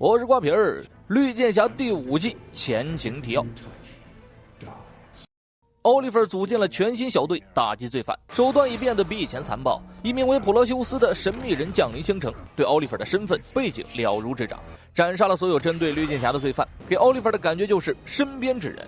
我是瓜皮儿。绿箭侠第5季前情提要。奥利弗组建了全新小队打击罪犯，手段已变得比以前残暴。一名为普罗修斯的神秘人降临星城，对奥利弗的身份背景了如指掌，斩杀了所有针对绿箭侠的罪犯，给奥利弗的感觉就是身边之人。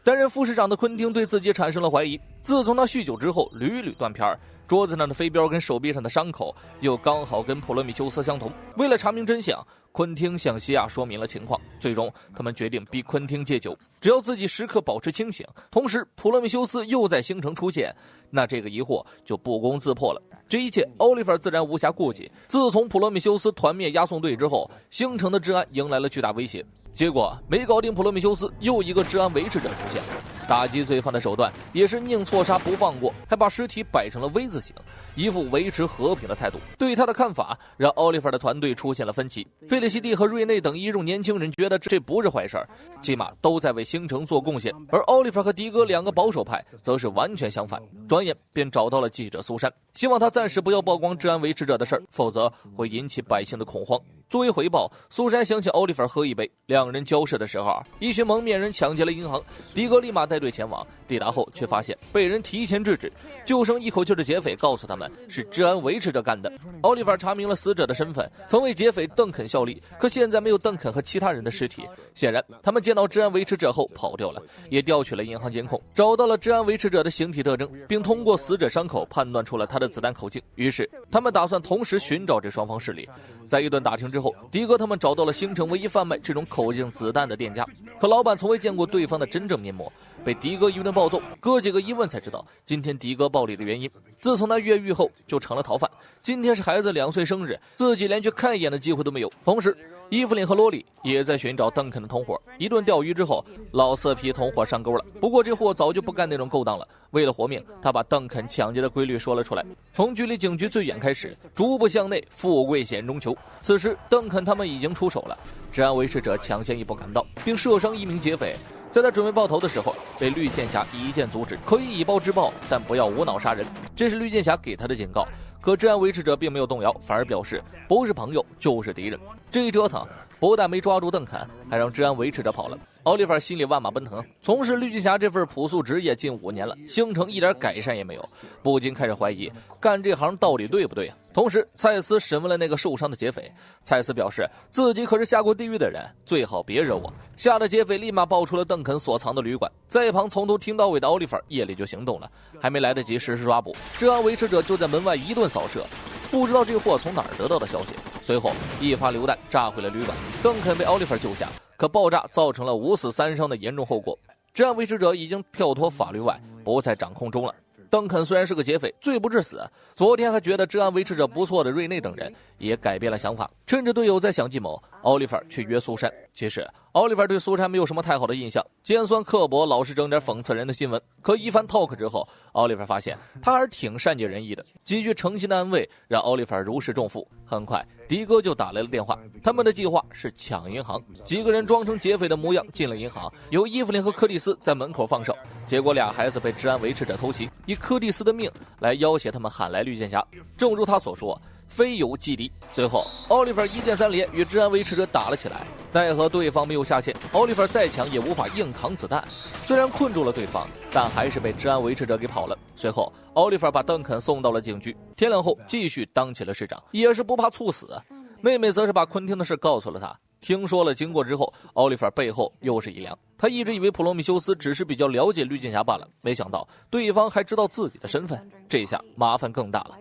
担任副市长的昆汀对自己产生了怀疑，自从他酗酒之后屡屡断片，桌子上的飞镖跟手臂上的伤口又刚好跟普罗米修斯相同。为了查明真相，昆汀向西亚说明了情况，最终他们决定逼昆汀戒酒，只要自己时刻保持清醒。同时普罗米修斯又在星城出现，那这个疑惑就不攻自破了。这一切奥利弗自然无暇顾及。自从普罗米修斯团灭押送队之后，星城的治安迎来了巨大威胁。结果没搞定普罗米修斯，又一个治安维持者出现。打击罪犯的手段也是宁错杀不放过，还把尸体摆成了 V 字形，一副维持和平的态度。对他的看法让奥利弗的团队出现了分歧。费利西蒂和瑞内等一众年轻人觉得这不是坏事，起码都在为星城做贡献。而奥利弗和迪哥两个保守派则是完全相反，转眼便找到了记者苏珊，希望他暂时不要曝光治安维持者的事儿，否则会引起百姓的恐慌。作为回报，苏珊想请奥利弗喝一杯。两人交涉的时候，一群蒙面人抢劫了银行，迪哥立马带队前往，抵达后却发现被人提前制止，就剩一口气的劫匪告诉他们是治安维持者干的。奥利弗查明了死者的身份，曾为劫匪邓肯效力，可现在没有邓肯和其他人的尸体，显然他们见到治安维持者后跑掉了，也调取了银行监控，找到了治安维持者的形体特征，并通过死者伤口判断出了他的子弹口径。于是他们打算同时寻找这双方势力。在一顿打听之后，迪哥他们找到了星城唯一贩卖这种口径子弹的店家，可老板从未见过对方的真正面目，被迪哥一顿暴揍。哥几个一问才知道，今天迪哥暴力的原因，自从他越狱后就成了逃犯，今天是孩子2岁生日，自己连去看一眼的机会都没有。同时伊芙琳和罗莉也在寻找邓肯的同伙，一顿钓鱼之后，老色批同伙上钩了。不过这货早就不干那种勾当了，为了活命，他把邓肯抢劫的规律说了出来，从距离警局最远开始，逐步向内，富贵险中求。此时邓肯他们已经出手了，治安维持者抢先一步赶到，并射伤一名劫匪。在他准备爆头的时候，被绿箭侠一剑阻止，可以以暴制暴，但不要无脑杀人，这是绿箭侠给他的警告。可治安维持者并没有动摇，反而表示不是朋友就是敌人。这一折腾不但没抓住邓肯，还让治安维持者跑了。奥利弗心里万马奔腾，从事绿箭侠这份朴素职业近5年了，星城一点改善也没有，不禁开始怀疑干这行到底对不对。同时蔡斯审问了那个受伤的劫匪，蔡斯表示自己可是下过地狱的人，最好别惹我。吓得劫匪立马报出了邓肯所藏的旅馆。在一旁从头听到尾的奥利弗夜里就行动了，还没来得及实施抓捕，治安维持者就在门外一顿扫射，不知道这货从哪儿得到的消息。随后一发榴弹炸毁了旅馆，邓肯被奥利弗救下，可爆炸造成了5死3伤的严重后果。治安维持者已经跳脱法律外，不在掌控中了。邓肯虽然是个劫匪，罪不至死，昨天还觉得治安维持者不错的瑞内等人也改变了想法，趁着队友在想计谋，奥利弗去约苏珊。其实奥利弗对苏珊没有什么太好的印象，尖酸刻薄，老是整点讽刺人的新闻。可一番 talk 之后，奥利弗发现他还是挺善解人意的，几句诚心的安慰让奥利弗如释重负。很快迪哥就打来了电话，他们的计划是抢银行。几个人装成劫匪的模样进了银行，由伊芙琳和柯蒂斯在门口放哨，结果俩孩子被治安维持者偷袭，以柯蒂斯的命来要挟他们喊来绿箭侠。正如他所说，非友即敌。随后奥利弗一键3连与治安维持者打了起来，奈何对方没有下线，奥利弗再强也无法硬扛子弹，虽然困住了对方，但还是被治安维持者给跑了。随后奥利弗把邓肯送到了警局，天亮后继续当起了市长，也是不怕猝死。妹妹则是把昆汀的事告诉了他，听说了经过之后，奥利弗背后又是一凉。他一直以为普罗米修斯只是比较了解绿箭侠罢了，没想到对方还知道自己的身份，这下麻烦更大了。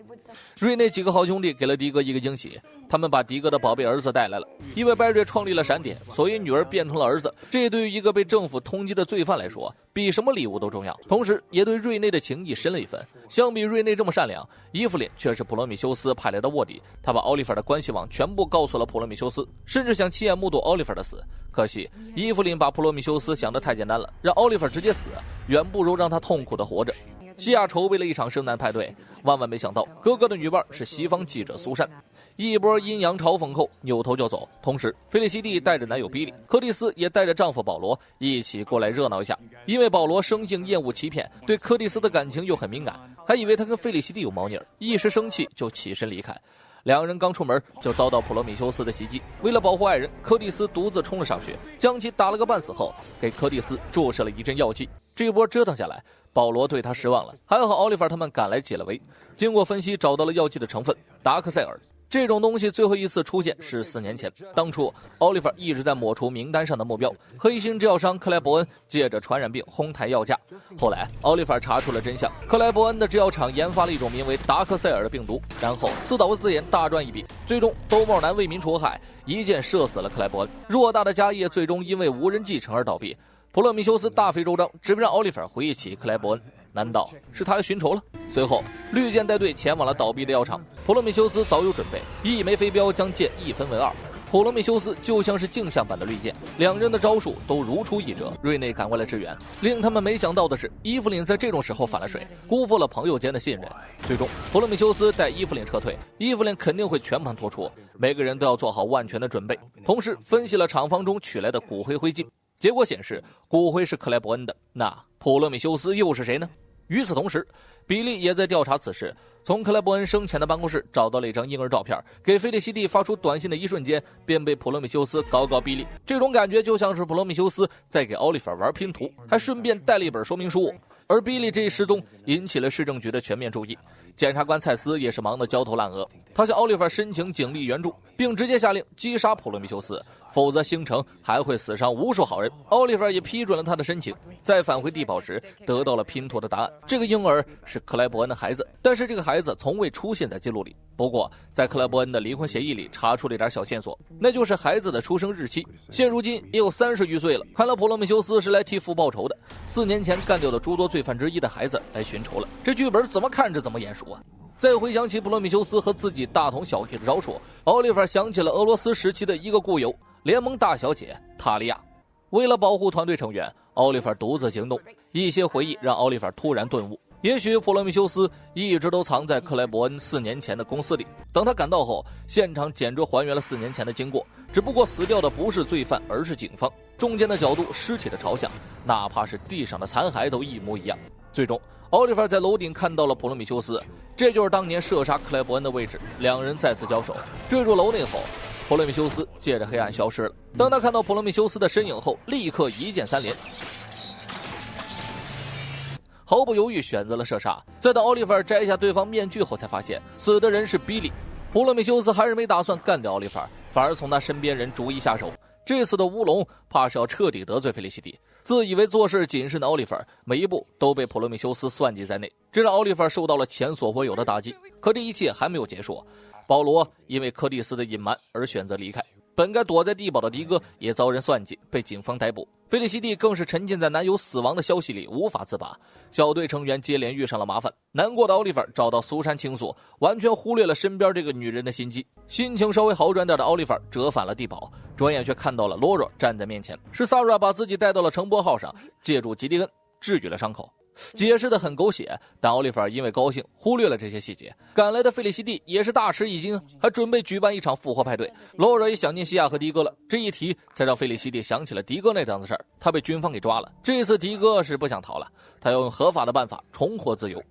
瑞内几个好兄弟给了迪哥一个惊喜，他们把迪哥的宝贝儿子带来了。因为拜瑞创立了闪点，所以女儿变成了儿子，这对于一个被政府通缉的罪犯来说，比什么礼物都重要，同时也对瑞内的情谊深了一分。相比瑞内这么善良，伊芙琳却是普罗米修斯派来的卧底，他把奥利弗的关系网全部告诉了普罗米修斯，甚至想亲眼目睹奥利弗的死。可惜伊芙琳把普罗米修斯想得太简单了，让奥利弗直接死，远不如让他痛苦的活着。西亚筹备了一场圣诞派对，万万没想到哥哥的女伴是西方记者苏珊，一波阴阳嘲讽后扭头就走。同时菲利西蒂带着男友比利，柯蒂斯也带着丈夫保罗一起过来热闹一下。因为保罗生性厌恶欺骗，对柯蒂斯的感情又很敏感，还以为他跟菲利西蒂有猫腻，一时生气就起身离开。两人刚出门就遭到普罗米修斯的袭击。为了保护爱人，柯蒂斯独自冲了上去，将其打了个半死后，给柯蒂斯注射了一针药剂。这波折腾下来，保罗对他失望了。还好奥利弗他们赶来解了围，经过分析找到了药剂的成分达克塞尔。这种东西最后一次出现是4年前，当初奥利弗一直在抹除名单上的目标，黑心制药商克莱伯恩借着传染病哄抬药价。后来奥利弗查出了真相，克莱伯恩的制药厂研发了一种名为达克塞尔的病毒，然后自导自演大赚一笔，最终兜帽男为民除害，一箭射死了克莱伯恩。偌大的家业最终因为无人继承而倒闭。普罗米修斯大费周章，只为让奥利弗回忆起克莱伯恩。难道是他来寻仇了？随后绿箭带队前往了倒闭的药厂，普罗米修斯早有准备，一枚飞镖将箭一分为二。普罗米修斯就像是镜像版的绿箭，两人的招数都如出一辙。瑞内赶过来支援，令他们没想到的是，伊芙琳在这种时候反了水，辜负了朋友间的信任。最终普罗米修斯带伊芙琳撤退，伊芙琳肯定会全盘托出，每个人都要做好万全的准备。同时分析了厂房中取来的骨灰灰烬，结果显示骨灰是克莱伯恩的，那普罗米修斯又是谁呢？与此同时，比利也在调查此事，从克莱伯恩生前的办公室找到了一张婴儿照片，给菲利西蒂发出短信的一瞬间，便被普罗米修斯搞比利。这种感觉就像是普罗米修斯在给奥利弗玩拼图，还顺便带了一本说明书。而比利这一失踪引起了市政局的全面注意，检察官蔡斯也是忙得焦头烂额。他向奥利弗申请警力援助，并直接下令击杀普罗米修斯，否则星城还会死伤无数好人。奥利弗也批准了他的申请。在返回地堡时，得到了拼图的答案，这个婴儿是克莱伯恩的孩子，但是这个孩子从未出现在记录里。不过在克莱伯恩的离婚协议里查出了一点小线索，那就是孩子的出生日期，现如今也有30余岁了。看来普罗米修斯是来替父报仇的，4年前干掉的诸多罪犯之一的孩子来寻仇了。这剧本怎么看着怎么眼熟啊！再回想起普罗米修斯和自己大同小异的招数，奥利弗想起了俄罗斯时期的一个故友，联盟大小姐塔利亚。为了保护团队成员，奥利弗独自行动。一些回忆让奥利弗突然顿悟，也许普罗米修斯一直都藏在克莱伯恩4年前的公司里。等他赶到后，现场简直还原了4年前的经过，只不过死掉的不是罪犯，而是警方。中间的角度、尸体的朝向，哪怕是地上的残骸都一模一样。最终奥利弗在楼顶看到了普罗米修斯，这就是当年射杀克莱伯恩的位置。两人再次交手，坠入楼内后，普罗米修斯借着黑暗消失了。当他看到普罗米修斯的身影后，立刻一箭3连，毫不犹豫选择了射杀。再到奥利弗摘下对方面具后，才发现死的人是比利。普罗米修斯还是没打算干掉奥利弗，反而从他身边人逐一下手。这次的乌龙怕是要彻底得罪菲利西蒂。自以为做事谨慎的奥利弗，每一步都被普罗米修斯算计在内，这让奥利弗受到了前所未有的打击。可这一切还没有结束，保罗因为柯蒂斯的隐瞒而选择离开，本该躲在地堡的迪哥也遭人算计，被警方逮捕。菲利西蒂更是沉浸在男友死亡的消息里无法自拔，小队成员接连遇上了麻烦。难过的奥利弗找到苏珊倾诉，完全忽略了身边这个女人的心机。心情稍微好转点的奥利弗折返了地堡，转眼却看到了罗罗站在面前，是萨拉把自己带到了乘波号上，借助吉迪恩治愈了伤口。解释的很狗血，但奥利弗因为高兴忽略了这些细节。赶来的费利西蒂也是大吃一惊，还准备举办一场复活派对。罗尔也想念西亚和迪哥了，这一提才让费利西蒂想起了迪哥那档子事儿，他被军方给抓了。这次迪哥是不想逃了，他要用合法的办法重获自由。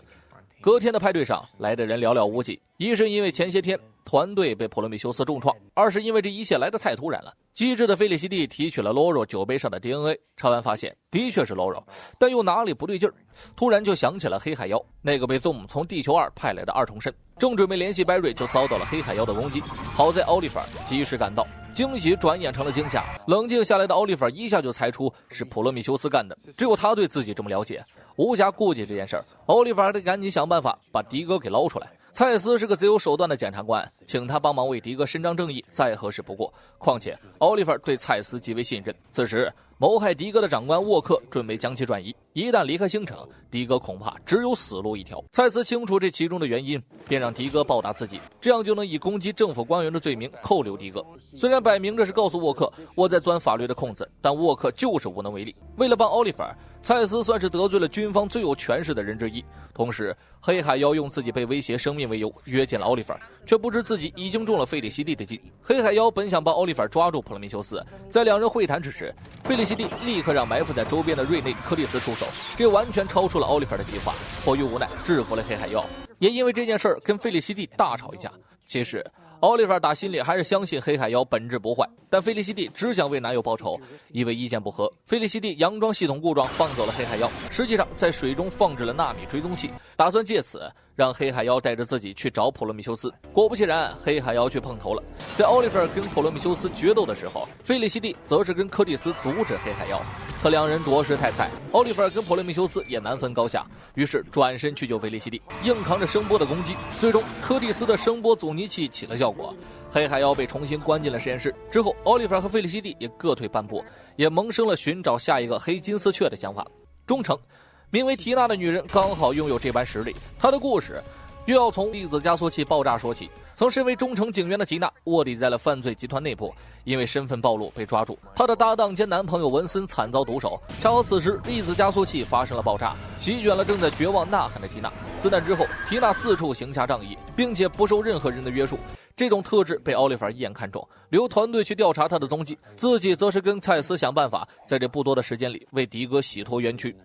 隔天的派对上来的人寥寥无几，一是因为前些天团队被普罗米修斯重创，二是因为这一切来得太突然了。机智的菲利西蒂提取了罗罗酒杯上的 DNA， 查完发现的确是罗罗，但又哪里不对劲儿，突然就想起了黑海妖，那个被 Zoom 从地球2派来的二重身，正准备联系白瑞就遭到了黑海妖的攻击。好在奥利弗及时赶到，惊喜转眼成了惊吓。冷静下来的奥利弗一下就猜出是普罗米修斯干的，只有他对自己这么了解，无暇顾及这件事儿。奥利弗还得赶紧想办法把迪哥给捞出来。蔡斯是个贼有手段的检察官，请他帮忙为迪哥伸张正义再合适不过。况且奥利弗对蔡斯极为信任，此时谋害迪哥的长官沃克准备将其转移，一旦离开星城，迪哥恐怕只有死路一条。蔡斯清楚这其中的原因，便让迪哥报答自己，这样就能以攻击政府官员的罪名扣留迪哥。虽然摆明着是告诉沃克我在钻法律的空子，但沃克就是无能为力。为了帮奥利弗，蔡斯算是得罪了军方最有权势的人之一。同时黑海妖用自己被威胁生命为由约见了奥利弗，却不知自己已经中了费里西蒂的计。黑海妖本想帮奥利弗抓住普罗米修斯，在两人会谈之时，费里西蒂立刻让埋伏在周边的瑞内克利斯出手，这完全超出了奥利弗的计划。迫于无奈制服了黑海妖，也因为这件事跟费里西蒂大吵一架。其实奥利弗打心里还是相信黑海妖本质不坏，但菲利西蒂只想为男友报仇，因为意见不合，菲利西蒂佯装系统故障放走了黑海妖，实际上在水中放置了纳米追踪器，打算借此让黑海妖带着自己去找普罗米修斯。果不其然，黑海妖却碰头了。在奥利弗跟普罗米修斯决斗的时候，菲利西蒂则是跟柯蒂斯阻止黑海妖，可两人着实太菜，奥利弗跟普罗米修斯也难分高下，于是转身去救菲利西蒂，硬扛着声波的攻击。最终柯蒂斯的声波阻尼器起了效果，黑海妖被重新关进了实验室。之后奥利弗和菲利西蒂也各退半步，也萌生了寻找下一个黑金丝雀的想法。终成名为缇娜的女人刚好拥有这般实力，她的故事又要从粒子加速器爆炸说起。曾身为中城警员的缇娜卧底在了犯罪集团内部，因为身份暴露被抓住，她的搭档兼男朋友文森惨遭毒手。恰好此时粒子加速器发生了爆炸，席卷了正在绝望呐喊的缇娜。自那之后，缇娜四处行侠仗义，并且不受任何人的约束，这种特质被奥利弗一眼看中，留团队去调查她的踪迹，自己则是跟蔡斯想办法在这不多的时间里为迪哥洗脱冤屈。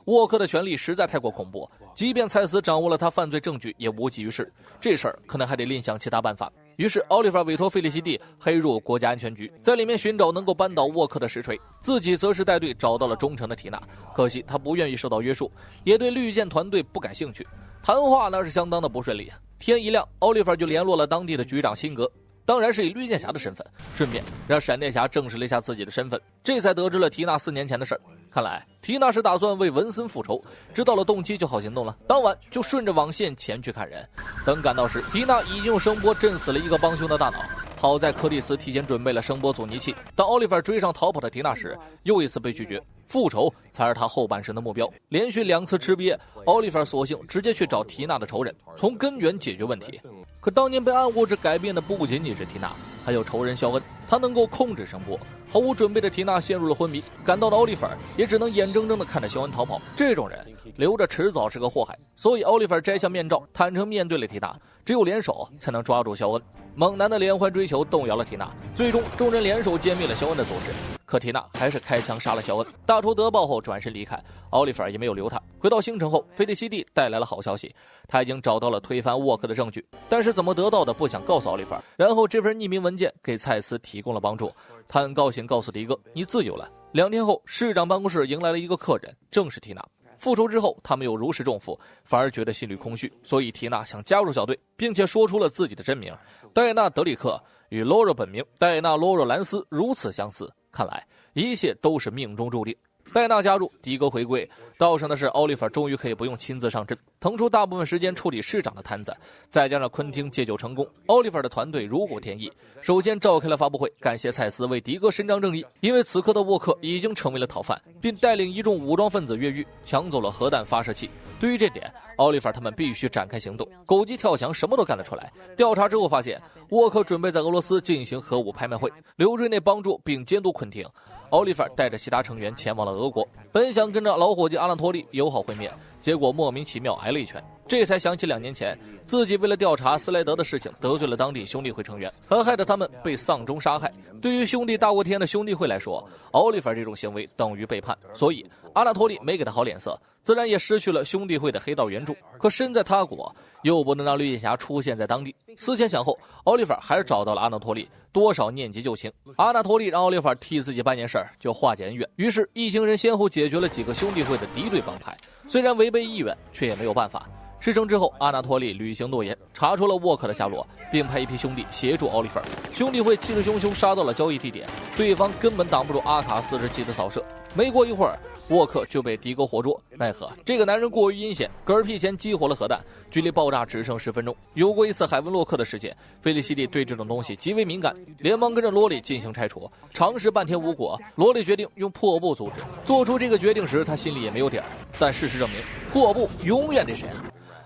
沃克的权力实在太过恐怖，即便蔡斯掌握了他犯罪证据也无济于事，这事儿可能还得另想其他办法。于是奥利弗委托费利西蒂黑入国家安全局，在里面寻找能够扳倒沃克的实锤，自己则是带队找到了忠诚的缇娜。可惜他不愿意受到约束，也对绿箭团队不感兴趣，谈话那是相当的不顺利。天一亮，奥利弗就联络了当地的局长辛格，当然是以绿箭侠的身份，顺便让闪电侠证实了一下自己的身份，这才得知了缇娜4年前的事儿。看来缇娜是打算为文森复仇，知道了动机就好行动了。当晚就顺着网线前去看人，等赶到时，缇娜已经用声波震死了一个帮凶的大脑。好在柯蒂斯提前准备了声波阻尼器，当奥利弗追上逃跑的缇娜时，又一次被拒绝。复仇才是他后半生的目标。连续2次吃瘪，奥利弗索性直接去找缇娜的仇人，从根源解决问题。可当年被暗物质改变的不仅仅是缇娜，还有仇人肖恩，他能够控制声波。毫无准备的缇娜陷入了昏迷，赶到的奥利弗也只能眼睁睁地看着肖恩逃跑。这种人留着迟早是个祸害，所以奥利弗摘下面罩，坦诚面对了缇娜，只有联手才能抓住肖恩。猛男的连环追求动摇了缇娜，最终众人联手歼灭了肖恩的组织。可缇娜还是开枪杀了肖恩，大仇得报后转身离开，奥利弗也没有留他。回到星城后，菲利西蒂带来了好消息，他已经找到了推翻沃克的证据，但是怎么得到的不想告诉奥利弗。然后这份匿名文件给蔡斯提供了帮助，他很高兴告诉迪哥，你自由了。2天后，市长办公室迎来了一个客人，正是缇娜。复仇之后，他没有如释重负，反而觉得心里空虚，所以缇娜想加入小队，并且说出了自己的真名戴娜·德里克，与罗罗本名戴娜·罗罗兰斯如此相似，看来一切都是命中注定。戴娜加入，迪哥回归，道上的是奥利弗终于可以不用亲自上阵，腾出大部分时间处理市长的摊子，再加上昆汀戒酒成功，奥利弗的团队如虎添翼。首先召开了发布会，感谢蔡斯为迪哥伸张正义，因为此刻的沃克已经成为了逃犯，并带领一众武装分子越狱，抢走了核弹发射器。对于这点，奥利弗他们必须展开行动，狗急跳墙什么都干得出来。调查之后发现，沃克准备在俄罗斯进行核武拍卖会，刘瑞内帮助并监督昆汀。奥利弗带着其他成员前往了俄国，本想跟着老伙计阿纳托利友好会面，结果莫名其妙挨了一拳，这才想起2年前自己为了调查斯莱德的事情得罪了当地兄弟会成员，还害得他们被丧钟杀害。对于兄弟大过天的兄弟会来说，奥利弗这种行为等于背叛，所以阿纳托利没给他好脸色，自然也失去了兄弟会的黑道援助。可身在他国，又不能让绿箭侠出现在当地，思前想后，奥利弗还是找到了阿纳托利，多少念及旧情。阿纳托利让奥利弗替自己办件事儿，就化解恩怨。于是一行人先后解决了几个兄弟会的敌对帮派，虽然违背意愿，却也没有办法。事成之后，阿纳托利履行诺言，查出了沃克的下落，并派一批兄弟协助奥利弗。兄弟会气势汹汹杀到了交易地点，对方根本挡不住阿卡47的扫射。没过一会儿，沃克就被迪哥活捉，奈何这个男人过于阴险，嗝屁前激活了核弹，距离爆炸只剩10分钟。有过一次海文洛克的事件，菲利西蒂对这种东西极为敏感，连忙跟着罗里进行拆除，尝试半天无果。罗里决定用破布阻止。做出这个决定时，他心里也没有底儿，但事实证明，破布永远得神。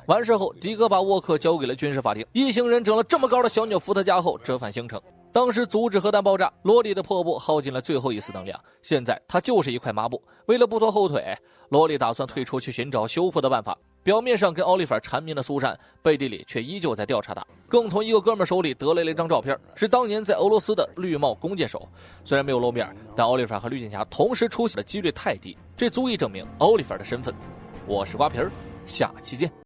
完事后，迪哥把沃克交给了军事法庭，一行人整了这么高的小鸟伏特加后折返星城。当时阻止核弹爆炸，罗里的破布耗尽了最后一丝能量，现在他就是一块抹布。为了不拖后腿，罗里打算退出去寻找修复的办法。表面上跟奥利弗缠绵的苏珊，背地里却依旧在调查他，更从一个哥们手里得来了一张照片，是当年在俄罗斯的绿帽弓箭手。虽然没有露面，但奥利弗和绿箭侠同时出现的几率太低，这足以证明奥利弗的身份。我是瓜皮儿，下期见。